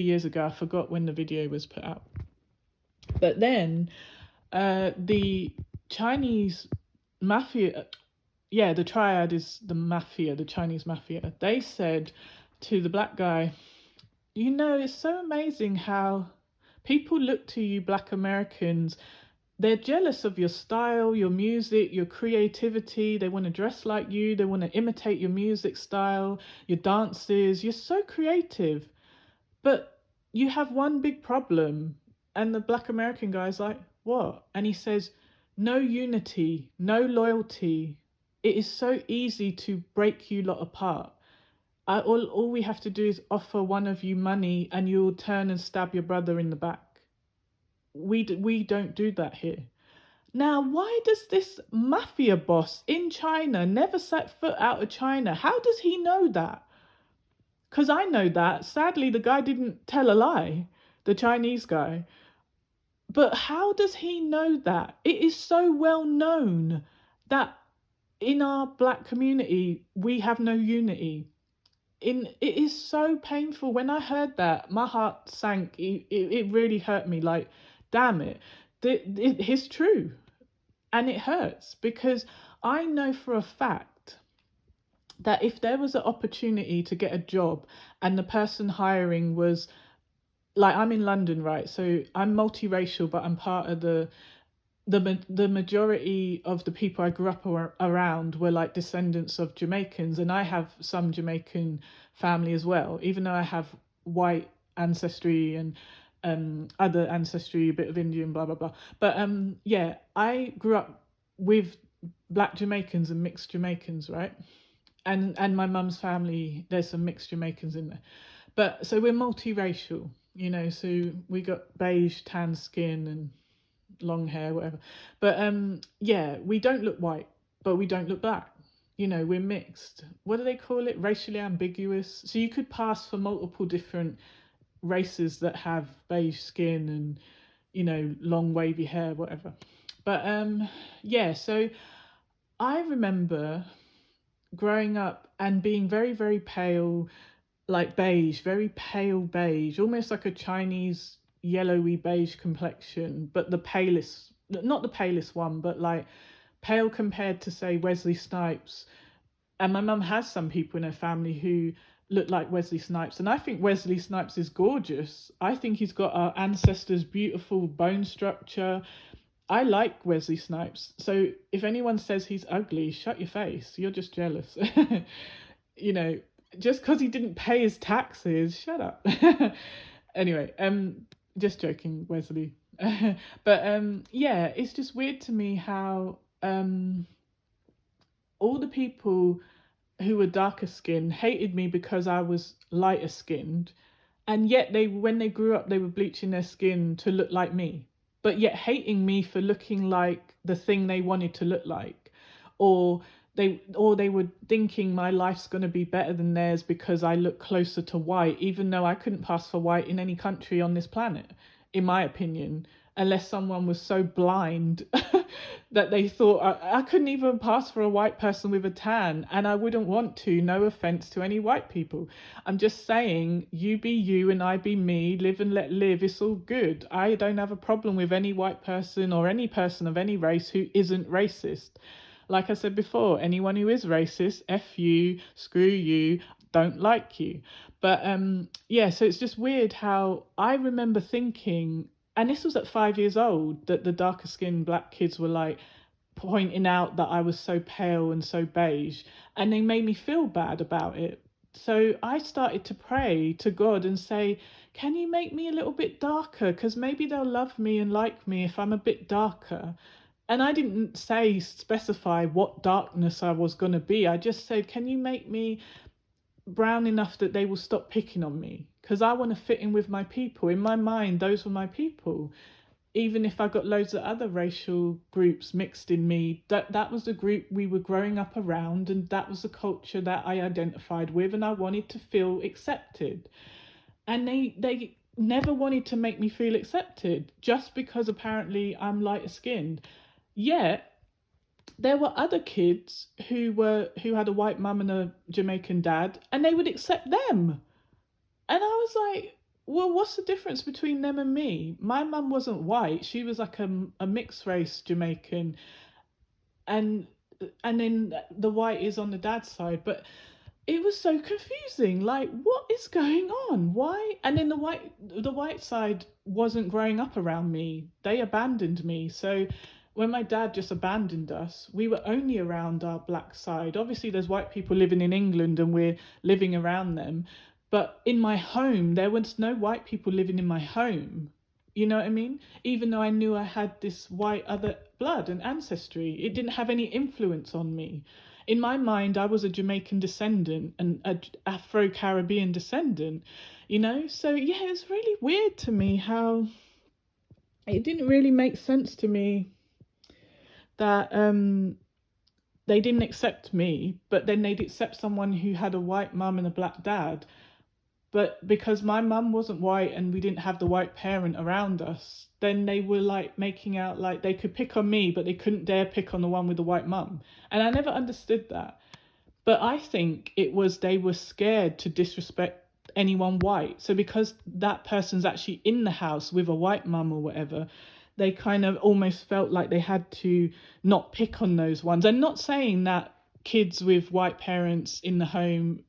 years ago. I forgot when the video was put out. But then the Chinese mafia, yeah, the triad is the mafia, the Chinese mafia. They said to the black guy, you know, it's so amazing how people look to you, black Americans. They're jealous of your style, your music, your creativity. They want to dress like you. They want to imitate your music style, your dances. You're so creative. But you have one big problem. And the black American guy's like, what? And he says, no unity, no loyalty. It is so easy to break you lot apart. All we have to do is offer one of you money and you'll turn and stab your brother in the back. We don't do that here. Now, why does this mafia boss in China never set foot out of China? How does he know that? Because I know that. Sadly, the guy didn't tell a lie, the Chinese guy. But how does he know that? It is so well known that in our black community, we have no unity. It is so painful. When I heard that, my heart sank. It really hurt me. Like, damn it. It's true. And it hurts because I know for a fact that if there was an opportunity to get a job and the person hiring was, like, I'm in London, right? So I'm multiracial, but I'm part of the majority of the people I grew up around were like descendants of Jamaicans, and I have some Jamaican family as well, even though I have white ancestry and other ancestry, a bit of Indian, blah blah blah. But yeah, I grew up with black Jamaicans and mixed Jamaicans, right? And my mum's family, there's some mixed Jamaicans in there. But so we're multiracial, you know, so we got beige, tan skin and long hair, whatever. But yeah, we don't look white, but we don't look black. You know, we're mixed. What do they call it? Racially ambiguous. So you could pass for multiple different races that have beige skin and, you know, long wavy hair, whatever. But yeah, so I remember growing up and being very, very pale, like beige, very pale beige, almost like a Chinese yellowy beige complexion, but the palest, not the palest one, but like pale compared to, say, Wesley Snipes. And my mum has some people in her family who look like Wesley Snipes. And I think Wesley Snipes is gorgeous. I think he's got our ancestors' beautiful bone structure. I like Wesley Snipes. So if anyone says he's ugly, shut your face. You're just jealous. You know, just because he didn't pay his taxes, shut up. Anyway, just joking, Wesley. But yeah, it's just weird to me how all the people who were darker skinned hated me because I was lighter skinned, and yet they, when they grew up, they were bleaching their skin to look like me, but yet hating me for looking like the thing they wanted to look like, or they were thinking my life's going to be better than theirs because I look closer to white, even though I couldn't pass for white in any country on this planet, in my opinion, unless someone was so blind that they thought I couldn't even pass for a white person with a tan, and I wouldn't want to. No offense to any white people. I'm just saying, you be you and I be me, live and let live. It's all good. I don't have a problem with any white person or any person of any race who isn't racist. Like I said before, anyone who is racist, F you, screw you, don't like you. But yeah, so it's just weird how I remember thinking, and this was at 5 years old, that the darker skinned black kids were like pointing out that I was so pale and so beige, and they made me feel bad about it. So I started to pray to God and say, can you make me a little bit darker? Because maybe they'll love me and like me if I'm a bit darker. And I didn't say, specify what darkness I was going to be. I just said, can you make me brown enough that they will stop picking on me? Because I want to fit in with my people. In my mind, those were my people. Even if I got loads of other racial groups mixed in me, that was the group we were growing up around, and that was the culture that I identified with, and I wanted to feel accepted. And they never wanted to make me feel accepted just because apparently I'm lighter skinned. Yet there were other kids who had a white mum and a Jamaican dad, and they would accept them. And I was like, Well, what's the difference between them and me? My mum wasn't white. She was like a mixed race Jamaican, and then the white is on the dad's side. But it was so confusing. Like, what is going on? Why? And then the white side wasn't growing up around me. They abandoned me. So when my dad just abandoned us, we were only around our black side. Obviously, there's white people living in England, and we're living around them. But in my home, there was no white people living in my home. You know what I mean? Even though I knew I had this white other blood and ancestry, it didn't have any influence on me. In my mind, I was a Jamaican descendant and a Afro Caribbean descendant, So yeah, it's really weird to me how it didn't really make sense to me that they didn't accept me, but then they'd accept someone who had a white mum and a black dad. But because my mum wasn't white and we didn't have the white parent around us, then they were like making out like they could pick on me, but they couldn't dare pick on the one with the white mum. And I never understood that. But I think it was they were scared to disrespect anyone white. So because that person's actually in the house with a white mum or whatever, they kind of almost felt like they had to not pick on those ones. And not saying that kids with white parents in the home,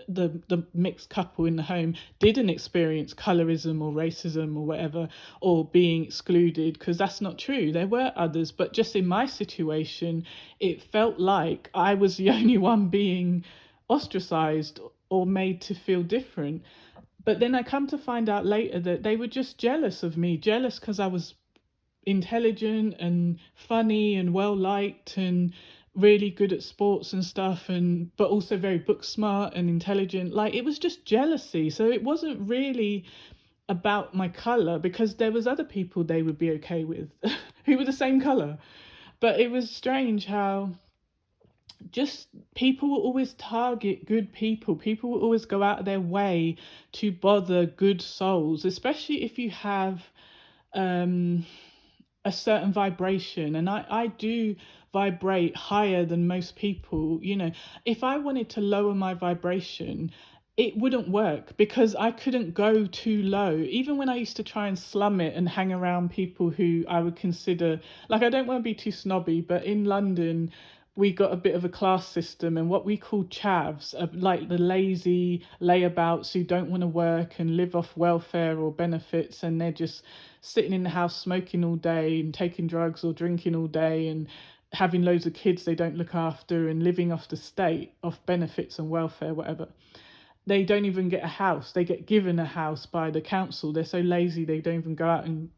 the mixed couple in the home, didn't experience colorism or racism or whatever, or being excluded, because that's not true. There were others, but just in my situation, it felt like I was the only one being ostracized or made to feel different. But then I come to find out later that they were just jealous of me, jealous because I was intelligent and funny and well liked and really good at sports and stuff, and but also very book smart and intelligent. Like, it was just jealousy. So it wasn't really about my color, because there was other people they would be okay with who were the same color. But it was strange how just people will always target good people. People will always go out of their way to bother good souls, especially if you have um a certain vibration. And I do vibrate higher than most people. If I wanted to lower my vibration, it wouldn't work, because I couldn't go too low. Even when I used to try and slum it and hang around people who I would consider, like, I don't want to be too snobby, but in London we got a bit of a class system, and what we call chavs are like the lazy layabouts who don't want to work and live off welfare or benefits, and they're just sitting in the house smoking all day and taking drugs or drinking all day and having loads of kids they don't look after and living off the state, off benefits and welfare, whatever. They don't even get a house. They get given a house by the council. They're so lazy they don't even go out and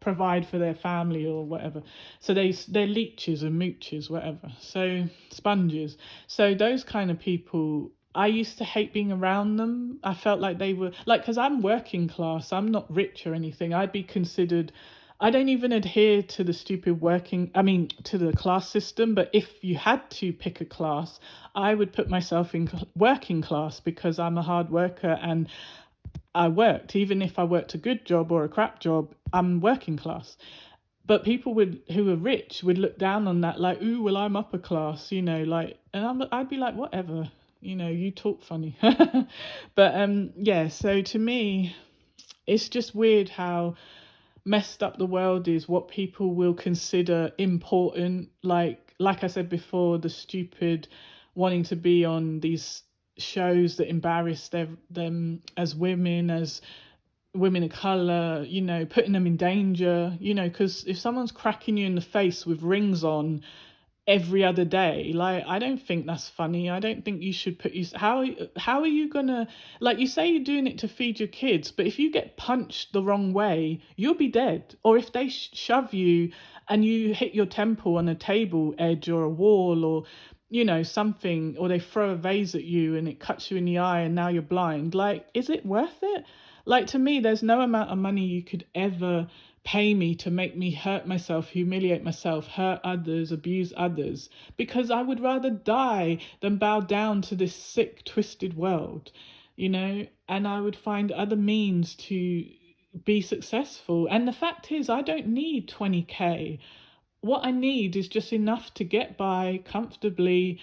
provide for their family or whatever. So they're leeches and mooches, whatever. So sponges. So those kind of people, I used to hate being around them. I felt like they were like, because I'm working class, I'm not rich or anything. I'd be considered. I don't even adhere to the stupid to the class system. But if you had to pick a class, I would put myself in working class, because I'm a hard worker and I worked. Even if I worked a good job or a crap job, I'm working class. But people who are rich would look down on that, like, ooh, well, I'm upper class, like, and I'd be like, whatever, you talk funny. But yeah, so to me, it's just weird how messed up the world is, what people will consider important. Like I said before, the stupid wanting to be on these shows that embarrass them as women of color, putting them in danger, because if someone's cracking you in the face with rings on every other day, like, I don't think that's funny. I don't think you should put you how are you gonna, like, you say you're doing it to feed your kids, but if you get punched the wrong way, you'll be dead. Or if they shove you and you hit your temple on a table edge or a wall, or something, or they throw a vase at you and it cuts you in the eye and now you're blind, like, is it worth it? Like, to me, there's no amount of money you could ever pay me to make me hurt myself, humiliate myself, hurt others, abuse others, because I would rather die than bow down to this sick, twisted world, and I would find other means to be successful. And the fact is, I don't need 20K. What I need is just enough to get by comfortably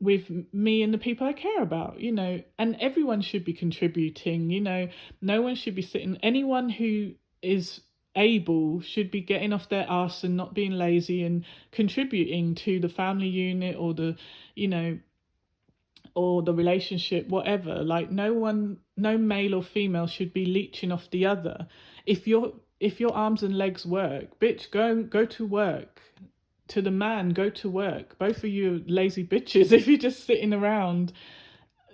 with me and the people I care about, and everyone should be contributing, no one should be sitting, anyone who is able should be getting off their ass and not being lazy and contributing to the family unit or you know, or the relationship, whatever. Like no male or female should be leeching off the other. If your arms and legs work, bitch, go to work. To the man, go to work. Both of you lazy bitches, if you're just sitting around,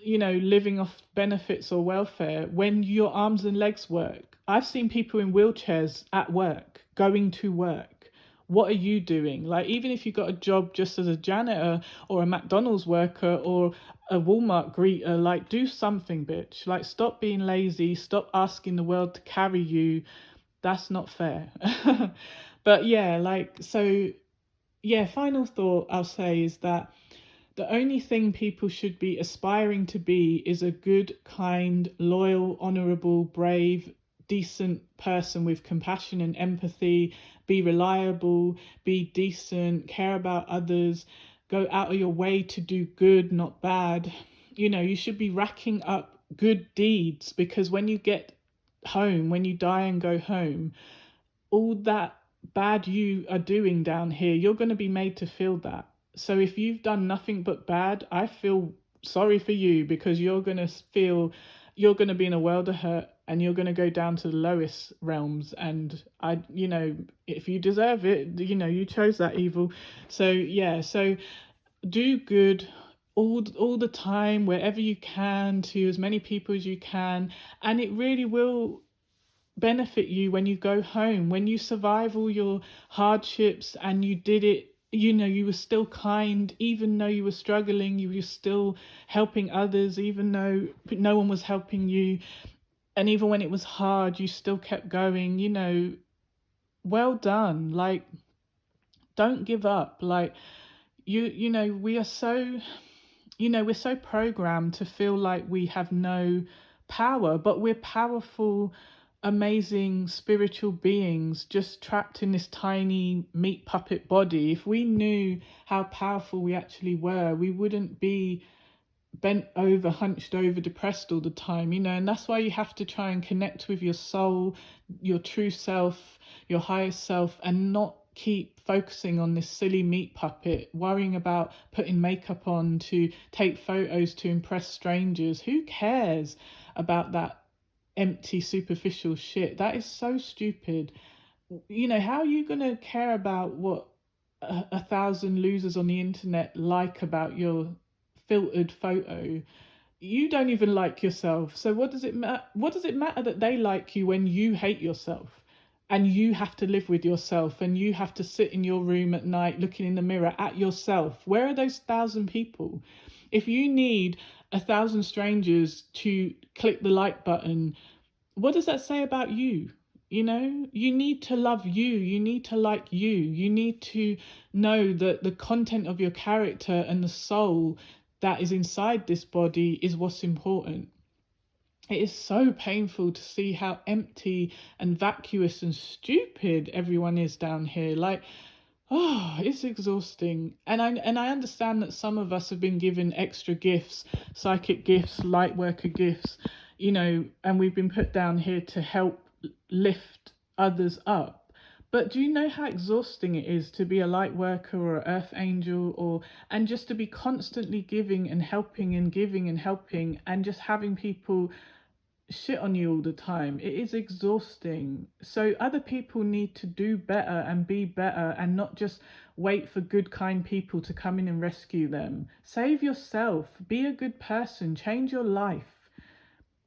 living off benefits or welfare when your arms and legs work. I've seen people in wheelchairs at work, going to work. What are you doing? Like, even if you got a job just as a janitor or a McDonald's worker or a Walmart greeter, like, do something, bitch. Like, stop being lazy. Stop asking the world to carry you. That's not fair. But yeah, like, so yeah, final thought I'll say is that the only thing people should be aspiring to be is a good, kind, loyal, honourable, brave, decent person with compassion and empathy. Be reliable, be decent, care about others, go out of your way to do good, not bad. You should be racking up good deeds, because when you get home, when you die and go home, all that bad you are doing down here, you're going to be made to feel that. So if you've done nothing but bad, I feel sorry for you, because you're going to be in a world of hurt, and you're going to go down to the lowest realms. And if you deserve it, you chose that evil. So yeah, so do good all the time, wherever you can, to as many people as you can, and it really will benefit you when you go home, when you survive all your hardships and you did it. You were still kind, even though you were struggling. You were still helping others, even though no one was helping you. And even when it was hard, you still kept going. Well done. Like, don't give up. Like, we are so, we're so programmed to feel like we have no power, but we're powerful, amazing spiritual beings just trapped in this tiny meat puppet body. If we knew how powerful we actually were, we wouldn't be bent over, hunched over, depressed all the time, and that's why you have to try and connect with your soul, your true self, your highest self, and not keep focusing on this silly meat puppet, worrying about putting makeup on to take photos to impress strangers. Who cares about that empty, superficial shit? That is so stupid. How are you going to care about what a thousand losers on the internet like about your filtered photo? You don't even like yourself. So what does it matter? What does it matter that they like you when you hate yourself? And you have to live with yourself, and you have to sit in your room at night looking in the mirror at yourself. Where are those 1,000 people? If you need 1,000 strangers to click the like button, what does that say about you? You need to love you. You need to like you. You need to know that the content of your character and the soul that is inside this body is what's important. It is so painful to see how empty and vacuous and stupid everyone is down here. Like, oh, it's exhausting. And I understand that some of us have been given extra gifts, psychic gifts, light worker gifts, and we've been put down here to help lift others up. But do you know how exhausting it is to be a light worker or an earth angel, and just to be constantly giving and helping and giving and helping, and just having people shit on you all the time? It is exhausting. So other people need to do better and be better, and not just wait for good, kind people to come in and rescue them. Save yourself. Be a good person. Change your life.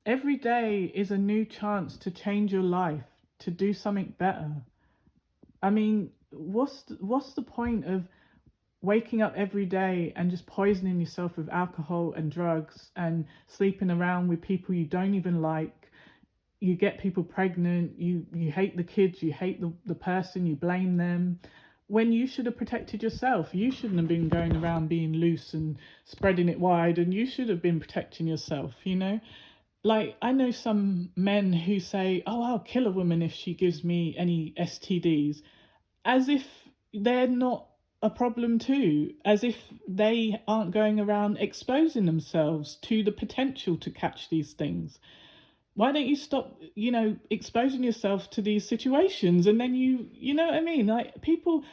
Every day is a new chance to change your life, to do something better. I mean, what's the point of waking up every day and just poisoning yourself with alcohol and drugs and sleeping around with people you don't even like? You get people pregnant, you hate the kids, you hate the person, you blame them, when you should have protected yourself. You shouldn't have been going around being loose and spreading it wide, and you should have been protecting yourself. Like, I know some men who say, oh, I'll kill a woman if she gives me any STDs, as if they're not a problem too, as if they aren't going around exposing themselves to the potential to catch these things. Why don't you stop, exposing yourself to these situations, and then you know what I mean? Like, people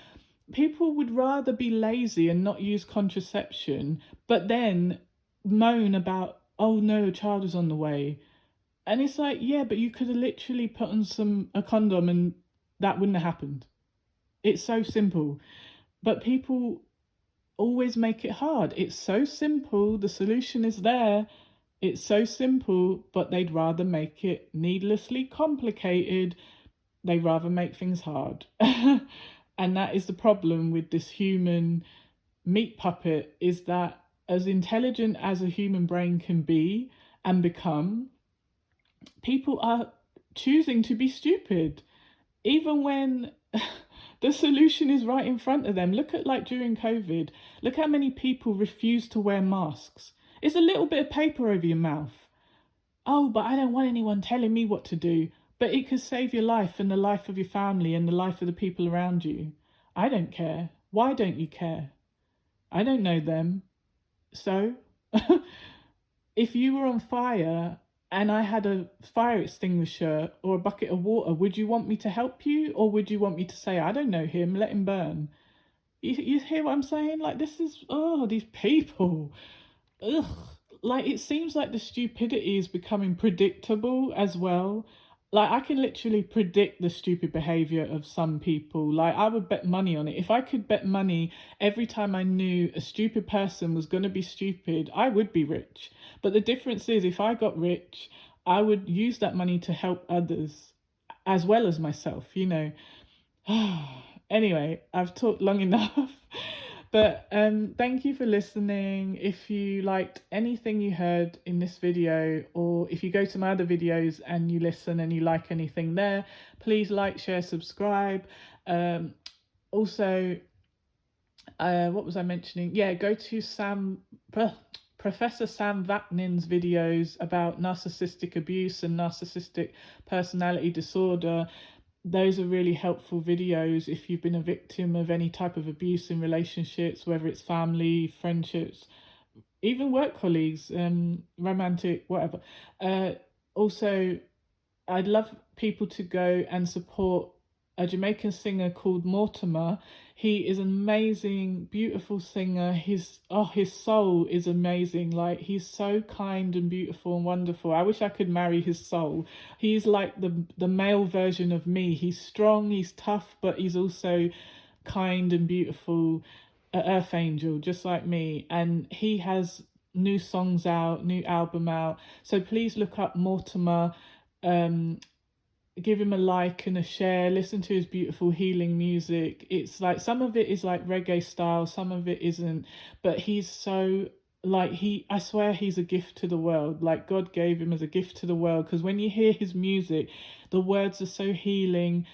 would rather be lazy and not use contraception, but then moan about, oh no, a child is on the way. And it's like, yeah, but you could have literally put on a condom and that wouldn't have happened. It's so simple. But people always make it hard. It's so simple. The solution is there. It's so simple, but they'd rather make it needlessly complicated. They'd rather make things hard. And that is the problem with this human meat puppet, is that as intelligent as a human brain can be and become, people are choosing to be stupid, even when the solution is right in front of them. Look at, like, during COVID, look how many people refuse to wear masks. It's a little bit of paper over your mouth. Oh, but I don't want anyone telling me what to do. But it could save your life and the life of your family and the life of the people around you. I don't care. Why don't you care? I don't know them. So, if you were on fire and I had a fire extinguisher or a bucket of water, would you want me to help you, or would you want me to say, I don't know him, let him burn? You hear what I'm saying? Like, this is, oh, these people. Ugh. Like, it seems like the stupidity is becoming predictable as well. Like, I can literally predict the stupid behavior of some people. Like, I would bet money on it. If I could bet money every time I knew a stupid person was going to be stupid, I would be rich. But the difference is, if I got rich, I would use that money to help others as well as myself, Anyway, I've talked long enough. But thank you for listening. If you liked anything you heard in this video, or if you go to my other videos and you listen and you like anything there, please like, share, subscribe. Also, what was I mentioning? Yeah, go to Professor Sam Vaknin's videos about narcissistic abuse and narcissistic personality disorder. Those are really helpful videos if you've been a victim of any type of abuse in relationships, whether it's family, friendships, even work colleagues, romantic, whatever. Also, I'd love people to go and support a Jamaican singer called Mortimer. He is an amazing, beautiful singer. His soul is amazing. Like, he's so kind and beautiful and wonderful. I wish I could marry his soul. He's like the male version of me. He's strong, he's tough, but he's also kind and beautiful, earth angel, just like me. And he has new songs out, new album out. So please look up Mortimer. Give him a like and a share, listen to his beautiful healing music. It's like, some of it is like reggae style, some of it isn't, but he's so, like, I swear he's a gift to the world. Like, God gave him as a gift to the world, because when you hear his music, the words are so healing.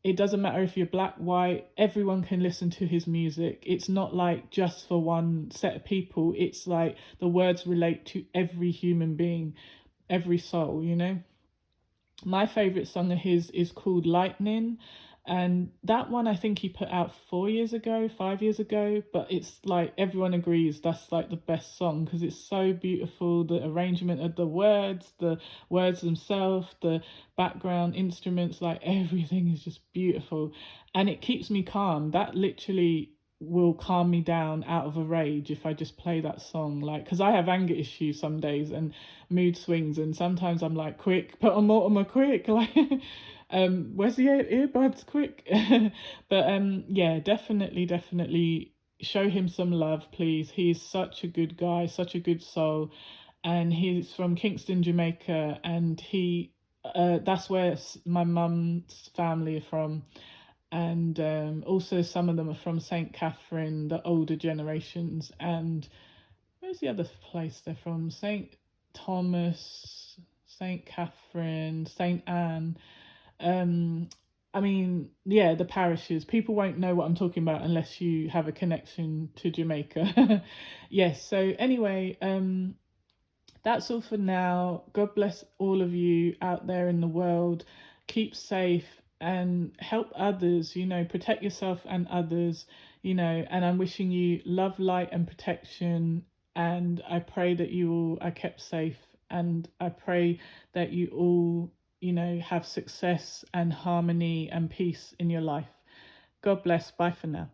It doesn't matter if you're black, white, everyone can listen to his music. It's not like just for one set of people. It's like the words relate to every human being, every soul, My favorite song of his is called Lightning, and that one I think he put out 5 years ago, but it's like, everyone agrees that's like the best song because it's so beautiful. The arrangement of the words themselves, the background instruments, like, everything is just beautiful, and it keeps me calm. That literally will calm me down out of a rage if I just play that song, like, because I have anger issues some days and mood swings, and sometimes I'm like, quick, put on Mortimer, quick, like, where's the earbuds, quick. But yeah, definitely show him some love, please. He's such a good guy, such a good soul, and he's from Kingston, Jamaica, and that's where my mum's family are from. And also some of them are from St. Catherine, the older generations. And where's the other place they're from? St. Thomas, St. Catherine, St. Anne. I mean, yeah, the parishes. People won't know what I'm talking about unless you have a connection to Jamaica. Yes, so anyway, that's all for now. God bless all of you out there in the world. Keep safe and help others, protect yourself and others. and I'm wishing you love, light, and protection. And I pray that you all are kept safe. And I pray that you all, have success and harmony and peace in your life. God bless. Bye for now.